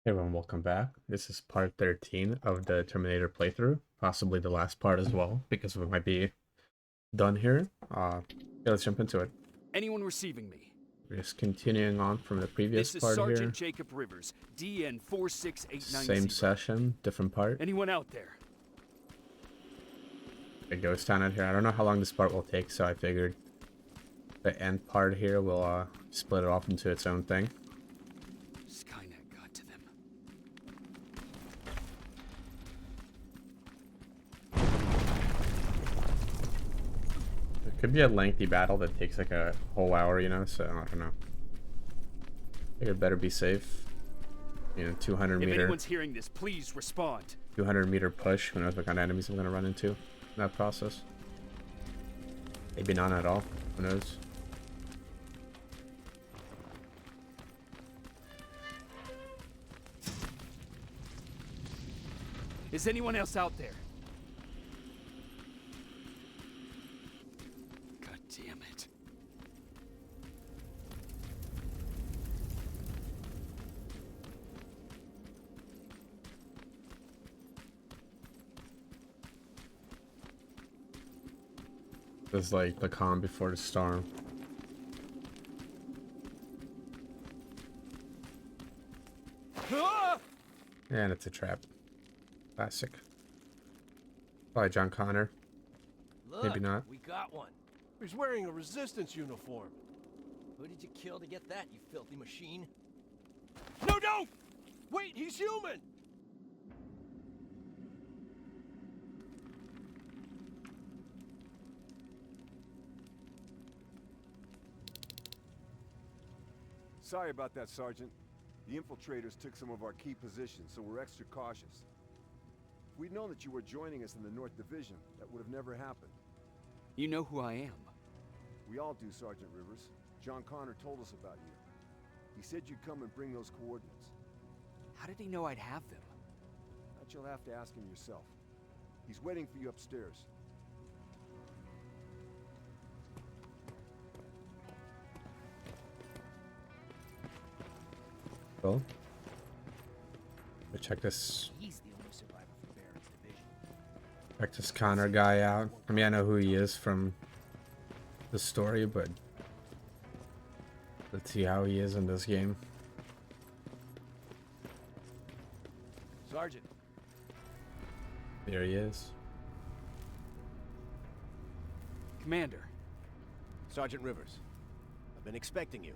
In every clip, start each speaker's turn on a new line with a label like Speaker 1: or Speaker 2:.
Speaker 1: Hey everyone, welcome back. This is part 13 of the Terminator playthrough, possibly the last part as well, because we might be done here. Yeah, let's jump into it.
Speaker 2: Anyone receiving me?
Speaker 1: We're just continuing on from the previous
Speaker 2: This is
Speaker 1: part
Speaker 2: Sergeant
Speaker 1: here.
Speaker 2: Jacob Rivers, DN
Speaker 1: Same
Speaker 2: 46890.
Speaker 1: session, different part.
Speaker 2: Anyone out there?
Speaker 1: A ghost town out here. I don't know how long this part will take, so I figured the end part here will split it off into its own thing.
Speaker 2: Skynet got to them.
Speaker 1: It could be a lengthy battle that takes like a whole hour, you know, so I don't know. I think it better be safe. You know, 200
Speaker 2: If
Speaker 1: meter.
Speaker 2: anyone's hearing this, please respond.
Speaker 1: 200-meter push. Who knows what kind of enemies I'm going to run into in that process. Maybe none at all. Who knows?
Speaker 2: Is anyone else out there? God damn it.
Speaker 1: It's like the calm before the storm.
Speaker 2: Ah!
Speaker 1: And it's a trap. Classic. Probably John Connor.
Speaker 3: Look,
Speaker 1: Maybe not.
Speaker 3: we got one.
Speaker 4: He's wearing a resistance uniform.
Speaker 3: Who did you kill to get that, you filthy machine?
Speaker 4: No, don't! Wait, he's human!
Speaker 5: Sorry about that, Sergeant. The infiltrators took some of our key positions, so we're extra cautious. If we'd known that you were joining us in the North Division, that would have never happened.
Speaker 2: You know who I am.
Speaker 5: We all do, Sergeant Rivers. John Connor told us about you. He said you'd come and bring those coordinates.
Speaker 2: How did he know I'd have them?
Speaker 5: That you'll have to ask him yourself. He's waiting for you upstairs.
Speaker 1: Well, check this.
Speaker 3: He's the only survivor from Barrett's division.
Speaker 1: Check this Connor guy out. I mean, I know who he is from the story, but let's see how he is in this game.
Speaker 4: Sergeant,
Speaker 1: There he is.
Speaker 2: Commander.
Speaker 4: Sergeant Rivers. I've been expecting you.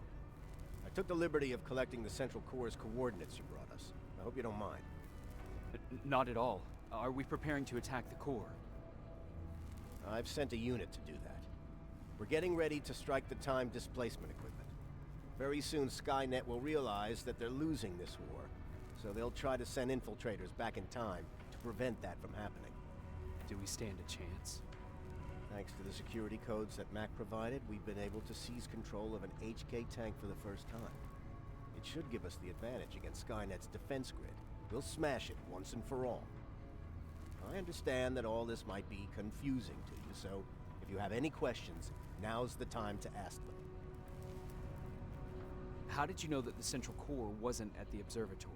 Speaker 4: I took the liberty of collecting the Central Corps' coordinates you brought us. I hope you don't mind.
Speaker 2: Not at all. Are we preparing to attack the core?
Speaker 4: I've sent a unit to do that. We're getting ready to strike the time displacement equipment. Very soon Skynet will realize that they're losing this war, so they'll try to send infiltrators back in time to prevent that from happening.
Speaker 2: Do we stand a chance?
Speaker 4: Thanks to the security codes that Mac provided, we've been able to seize control of an HK tank for the first time. It should give us the advantage against Skynet's defense grid. We'll smash it once and for all. I understand that all this might be confusing to you, so if you have any questions, now's the time to ask them.
Speaker 2: How did you know that the Central Core wasn't at the observatory?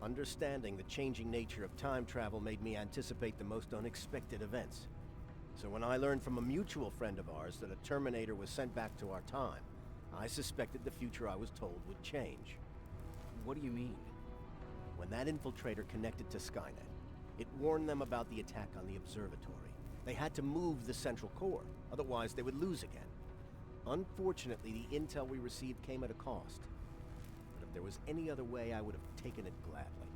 Speaker 4: Understanding the changing nature of time travel made me anticipate the most unexpected events. So when I learned from a mutual friend of ours that a Terminator was sent back to our time, I suspected the future I was told would change.
Speaker 2: What do you mean?
Speaker 4: When that infiltrator connected to Skynet, it warned them about the attack on the observatory. They had to move the Central Core, otherwise they would lose again. Unfortunately, the intel we received came at a cost. But if there was any other way, I would have taken it gladly.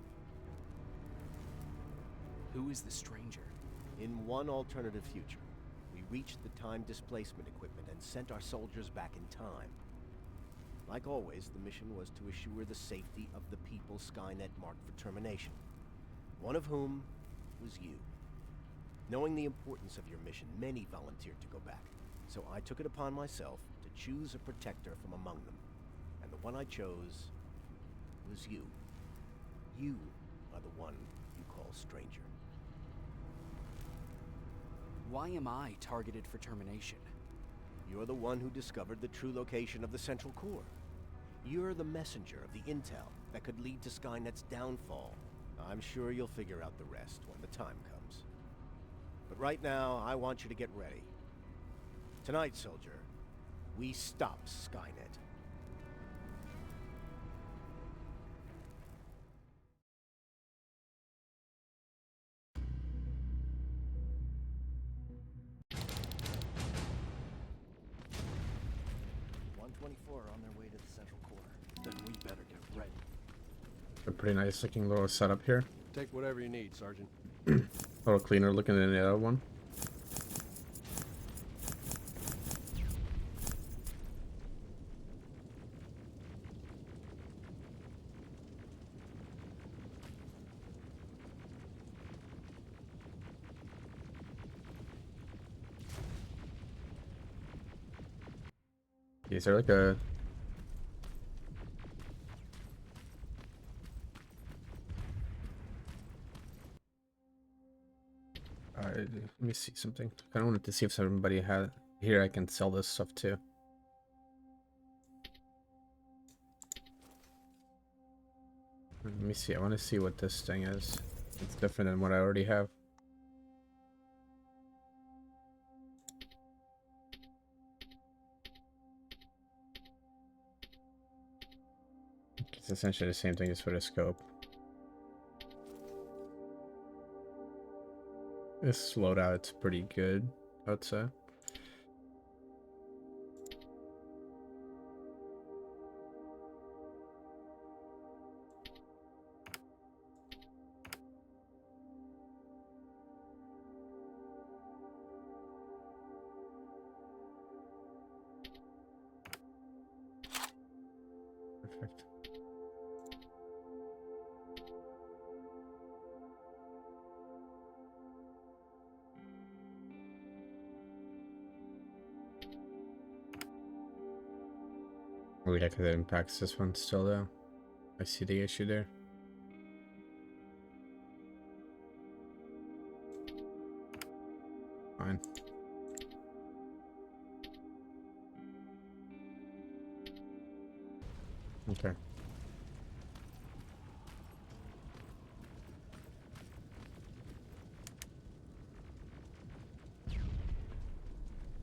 Speaker 2: Who is the stranger?
Speaker 4: In one alternative future, we reached the time displacement equipment and sent our soldiers back in time. Like always, the mission was to assure the safety of the people Skynet marked for termination. One of whom was you. Knowing the importance of your mission, many volunteered to go back. So I took it upon myself to choose a protector from among them. And the one I chose was you. You are the one you call stranger.
Speaker 2: Why am I targeted for termination?
Speaker 4: You're the one who discovered the true location of the Central Core. You're the messenger of the intel that could lead to Skynet's downfall. I'm sure you'll figure out the rest when the time comes. But right now, I want you to get ready. Tonight, soldier, we stop Skynet.
Speaker 3: On their way to the central core. Then we better get ready.
Speaker 1: A pretty nice looking little setup here.
Speaker 6: Take whatever you need, Sergeant.
Speaker 1: A little cleaner looking than the other one. Is there like a... let me see something. I kind of wanted to see if somebody had... Here I can sell this stuff too. Let me see. I want to see what this thing is. It's different than what I already have. It's essentially the same thing as for the scope. This loadout's pretty good, I would say. Perfect. Oh yeah, because it impacts this one still though. I see the issue there. Fine. Okay.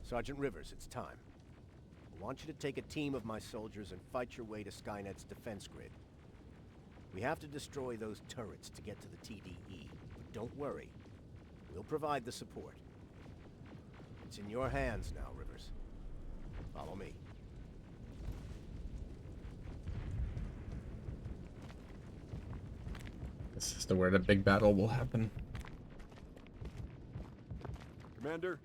Speaker 4: Sergeant Rivers, it's time. I want you to take a team of my soldiers and fight your way to Skynet's defense grid. We have to destroy those turrets to get to the TDE. But don't worry. We'll provide the support. It's in your hands now, Rivers. Follow me.
Speaker 1: This is where the big battle will happen.
Speaker 5: Commander?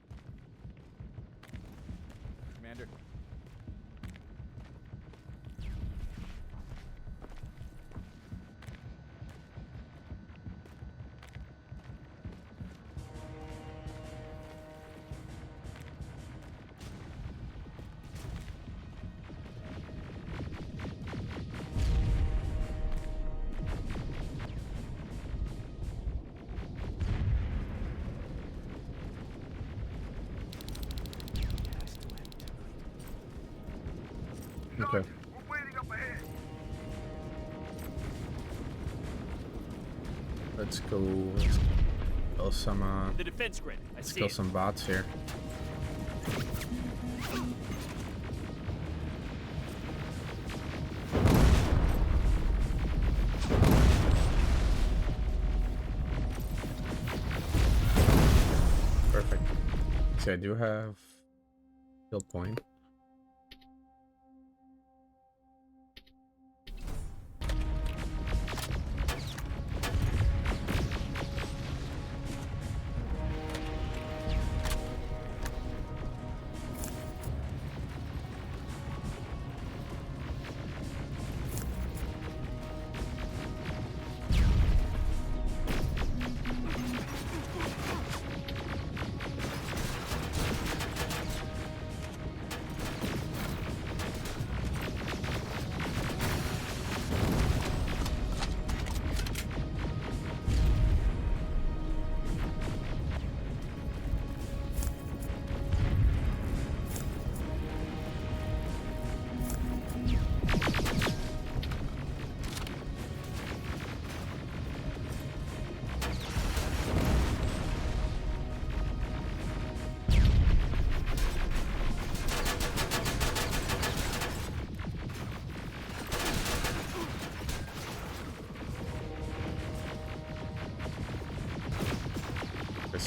Speaker 2: Commander.
Speaker 1: Okay.
Speaker 5: We're waiting up ahead.
Speaker 1: Let's go. Kill some.
Speaker 2: The defense grid. I
Speaker 1: Let's
Speaker 2: see
Speaker 1: kill
Speaker 2: it.
Speaker 1: some bots here. Perfect. See, I do have kill point.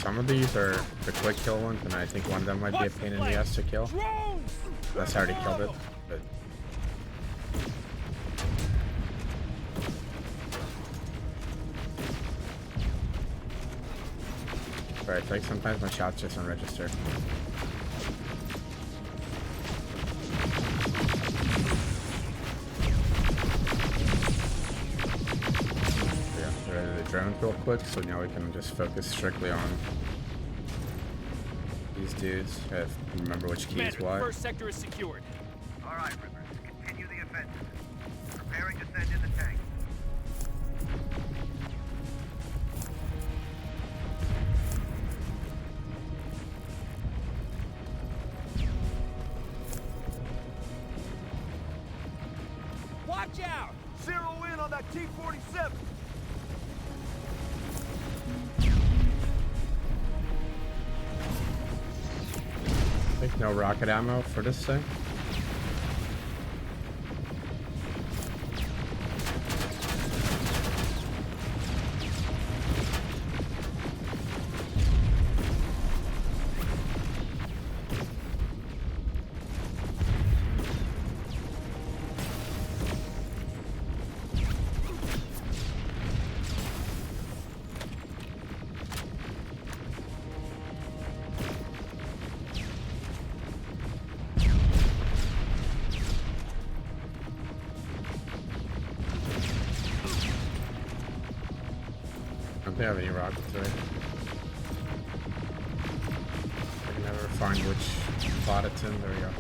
Speaker 1: some of these are the quick kill ones, and I think one of them might be a pain in the ass to kill. That's already killed it, but right, like sometimes my shots just don't register. Drones real quick, so now we can just focus strictly on these dudes. I have to remember which key is what.
Speaker 2: First sector is secured.
Speaker 7: All right, Rippers, continue the offensive. Preparing to send in the tank.
Speaker 3: Watch out!
Speaker 5: Zero in on that T-47.
Speaker 1: I think no rocket ammo for this thing. I don't think I have any rockets, right? I can never find which plot it's in. There we go.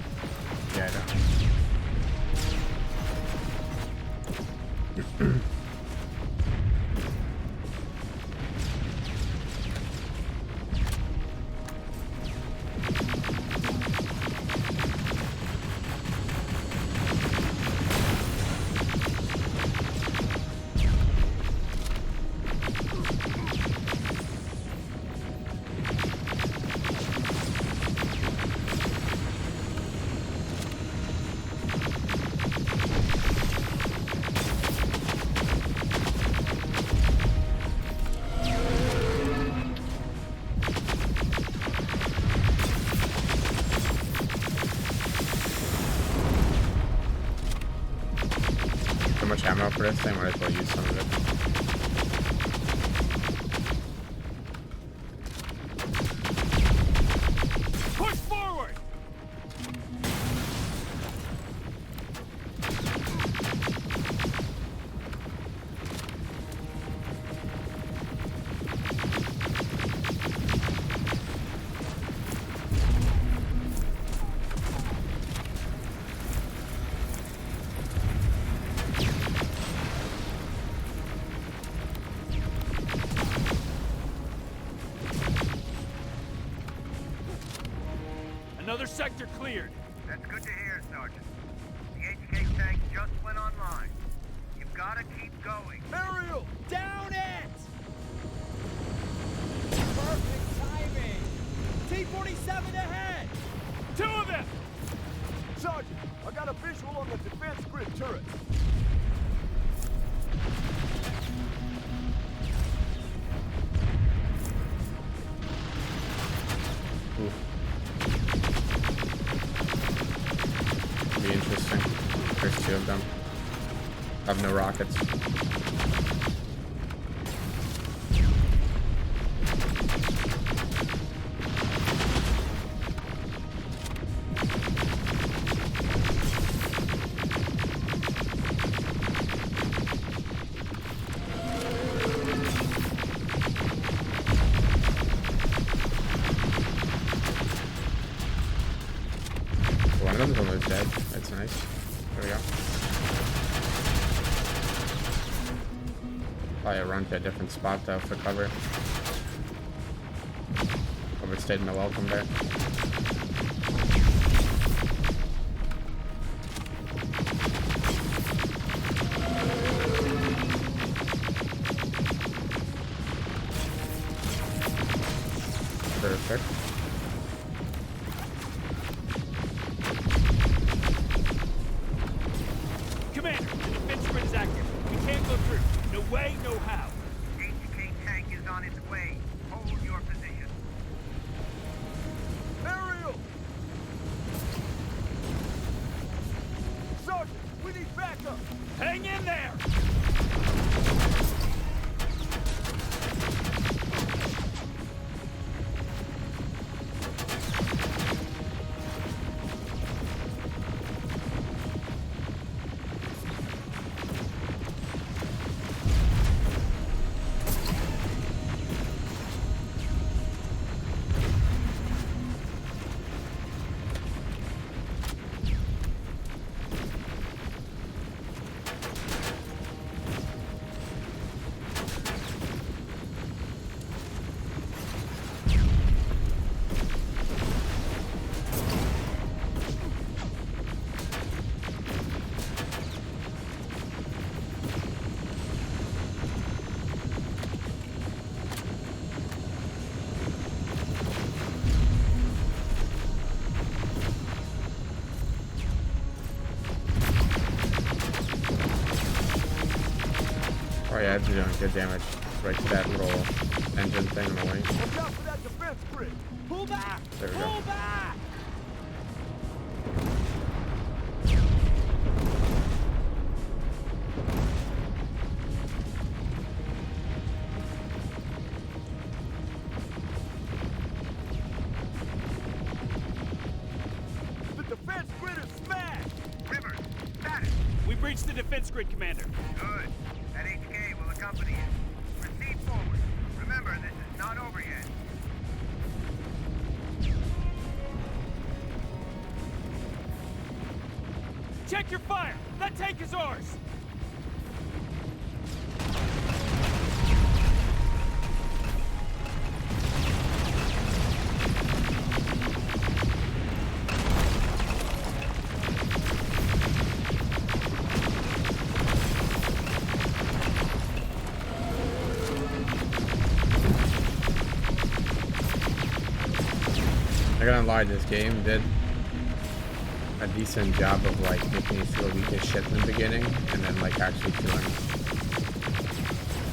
Speaker 1: Yeah, I know. So much ammo for this thing, might as well use some of it.
Speaker 2: Push forward! Another sector cleared.
Speaker 7: That's good to hear, Sergeant. The HK tank just went online. You've got to keep going.
Speaker 3: Aerial! Down it! Perfect timing! T-47 ahead!
Speaker 2: Two of them!
Speaker 5: Sergeant, I got a visual on the defense grid turret.
Speaker 1: Oof. Be interesting. There's two of them. I have no rockets. One of them's almost dead. That's nice. There we go. Probably run to a different spot though for cover. Overstayed my welcome there. Perfect.
Speaker 2: Commander, the defense grid is active. We can't go through. No way, no how.
Speaker 7: HK tank is on its way. Hold your position.
Speaker 2: backup! Hang in there!
Speaker 1: Oh yeah, it's doing good damage right to that little engine thing on the wing.
Speaker 5: Watch out for that defense grid!
Speaker 2: Pull back!
Speaker 1: There we go.
Speaker 2: Pull back!
Speaker 5: The defense grid is smashed!
Speaker 7: Rivers, status.
Speaker 2: We breached the defense grid, Commander.
Speaker 7: Good. That HK will accompany you. Proceed forward. Remember, this is not over yet.
Speaker 2: Check your fire! That tank is ours!
Speaker 1: I gotta lie, this game did a decent job of like making you feel weak as shit in the beginning, and then like actually feeling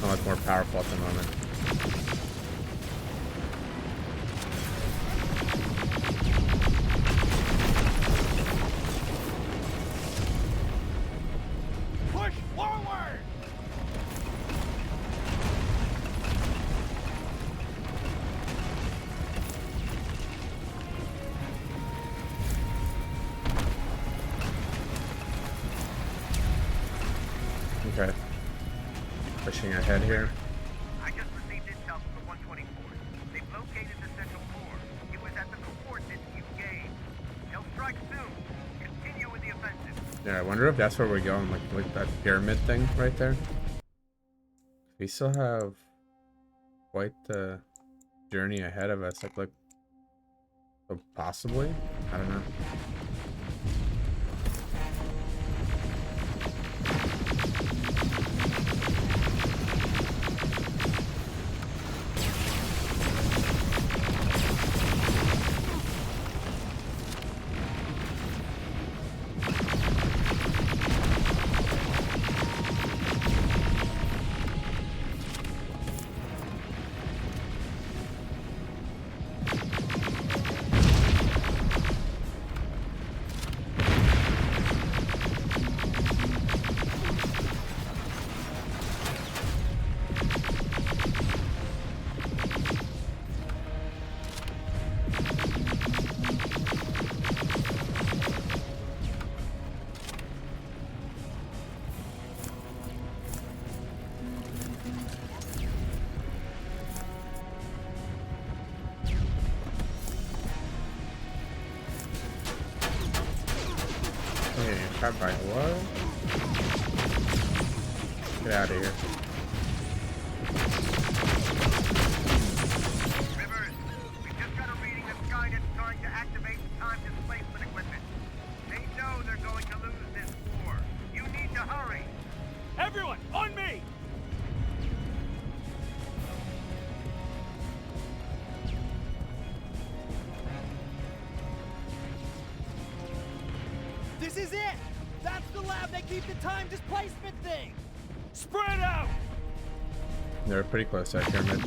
Speaker 1: so much more powerful at the moment.
Speaker 2: Push forward!
Speaker 1: Okay. Pushing ahead here.
Speaker 7: I just received intel from the 124. They've located the central core. It was at the coordinates you gave. They'll strike soon. Continue with the offensive.
Speaker 1: Yeah, I wonder if that's where we're going, like that pyramid thing right there. We still have quite the journey ahead of us. Like, so possibly? I don't know. Shot by what? Get out of here.
Speaker 7: Rivers, we've just got a reading that Skynet's trying to activate the time displacement equipment. They know they're going to lose this war. You need to hurry.
Speaker 2: Everyone, on me!
Speaker 3: This is it! That's the lab that keeps the time displacement thing!
Speaker 2: Spread out!
Speaker 1: They're pretty close to that pyramid.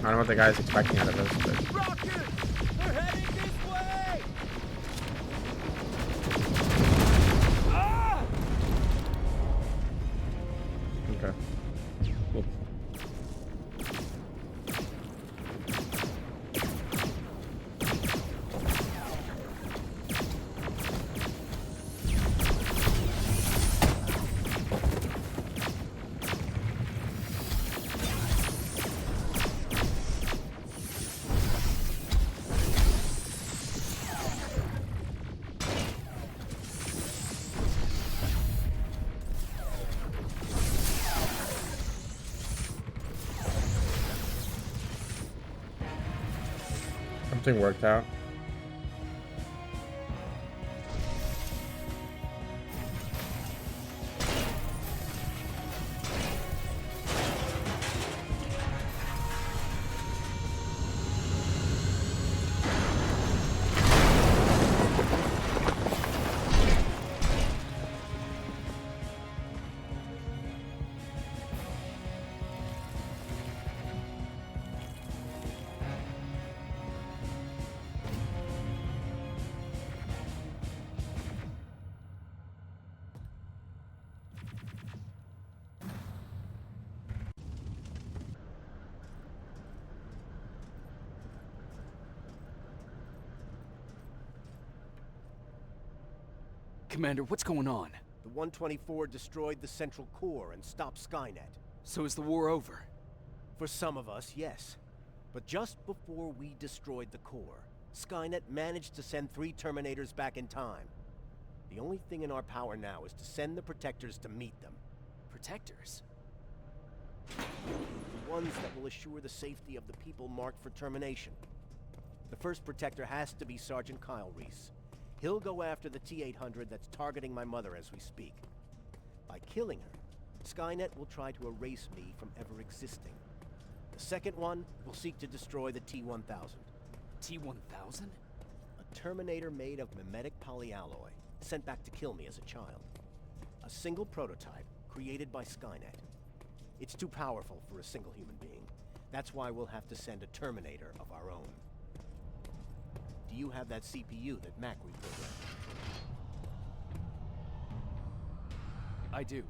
Speaker 1: I don't know what the guy's expecting out of us, but
Speaker 3: Rocket! They're heading this way! Ah!
Speaker 1: okay. Cool. Something worked out.
Speaker 2: Commander, what's going on?
Speaker 4: The 124 destroyed the central core and stopped Skynet.
Speaker 2: So is the war over?
Speaker 4: For some of us, yes. But just before we destroyed the core, Skynet managed to send 3 Terminators back in time. The only thing in our power now is to send the Protectors to meet them.
Speaker 2: Protectors?
Speaker 4: The ones that will assure the safety of the people marked for termination. The first Protector has to be Sergeant Kyle Reese. He'll go after the T-800 that's targeting my mother as we speak. By killing her, Skynet will try to erase me from ever existing. The second one will seek to destroy the T-1000.
Speaker 2: T-1000?
Speaker 4: A Terminator made of mimetic polyalloy, sent back to kill me as a child. A single prototype, created by Skynet. It's too powerful for a single human being. That's why we'll have to send a Terminator of our own. Do you have that CPU that Mac reprogrammed?
Speaker 2: I do.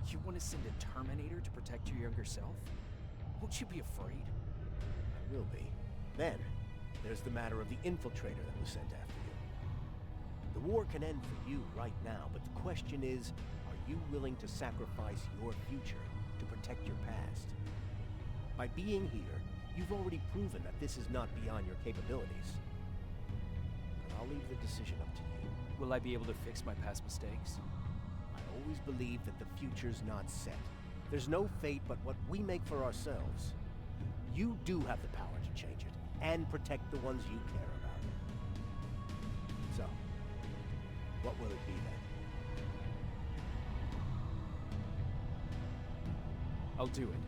Speaker 2: You want to send a Terminator to protect your younger self? Won't you be afraid?
Speaker 4: I will be. Then, there's the matter of the infiltrator that was sent after you. The war can end for you right now, but the question is, are you willing to sacrifice your future to protect your past? By being here, you've already proven that this is not beyond your capabilities. I'll leave the decision up to you.
Speaker 2: Will I be able to fix my past mistakes?
Speaker 4: I always believe that the future's not set. There's no fate but what we make for ourselves. You do have the power to change it, and protect the ones you care about. So, what will it be then?
Speaker 2: I'll do it.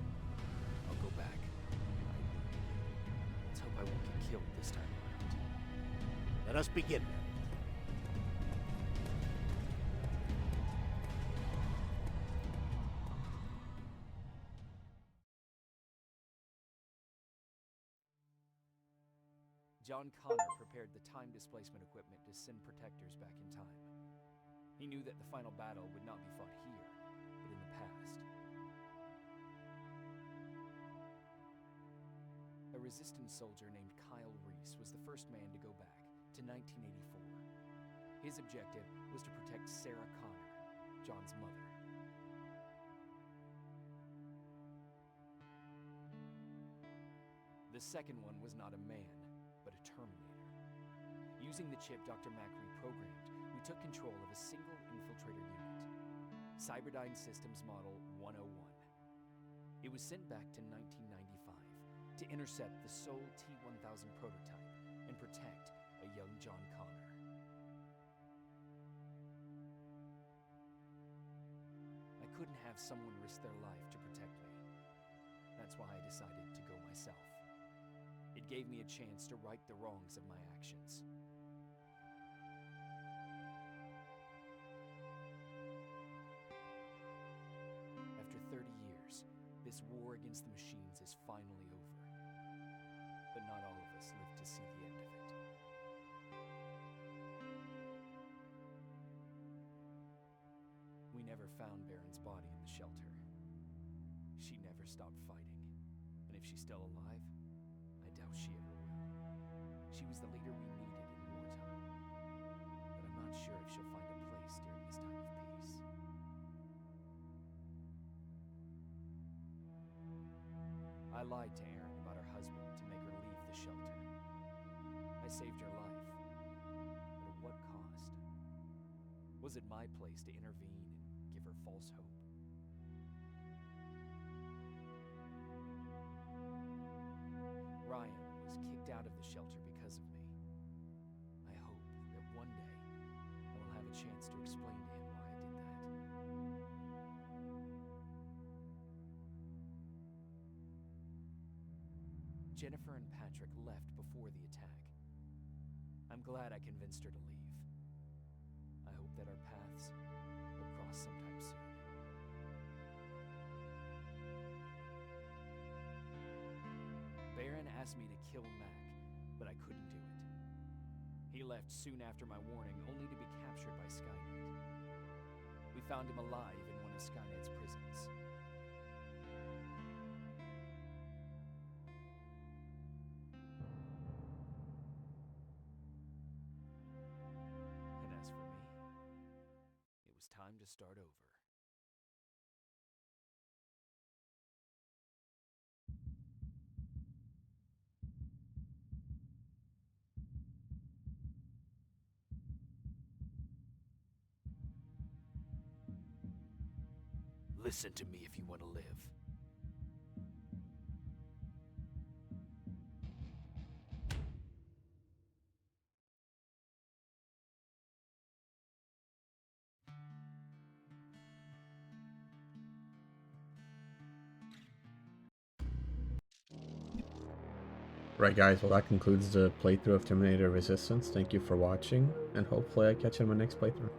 Speaker 2: I'll go back. Let's hope I won't get killed this time around.
Speaker 4: Let us begin.
Speaker 2: John Connor prepared the time displacement equipment to send Protectors back in time. He knew that the final battle would not be fought here, but in the past. A resistance soldier named Kyle Reese was the first man to go back to 1984. His objective was to protect Sarah Connor, John's mother. The second one was not a man, but a Terminator. Using the chip Dr. Mack reprogrammed, we took control of a single infiltrator unit, Cyberdyne Systems Model 101. It was sent back to 1995 to intercept the sole T-1000 prototype and protect a young John Connor. I couldn't have someone risk their life to protect me. That's why I decided to go myself. It gave me a chance to right the wrongs of my actions. After 30 years, this war against the machines is finally over. us lived to see the end of it. We never found Baron's body in the shelter. She never stopped fighting, and if she's still alive, I doubt she ever will. She was the leader we needed in wartime, but I'm not sure if she'll find a place during this time of peace. I lied to Erin about her husband to make her leave the shelter. I saved her life, but at what cost? Was it my place to intervene and give her false hope? Ryan was kicked out of the shelter because of me. I hope that one day I will have a chance to explain to him why I did that. Jennifer and Patrick left before the attack. I'm glad I convinced her to leave. I hope that our paths will cross sometime soon. Baron asked me to kill Mac, but I couldn't do it. He left soon after my warning, only to be captured by Skynet. We found him alive in one of Skynet's prisons. And as for me, it was time to start over. Listen to me if you want to live.
Speaker 1: Right, guys, well, that concludes the playthrough of Terminator Resistance. Thank you for watching, and hopefully I catch you in my next playthrough.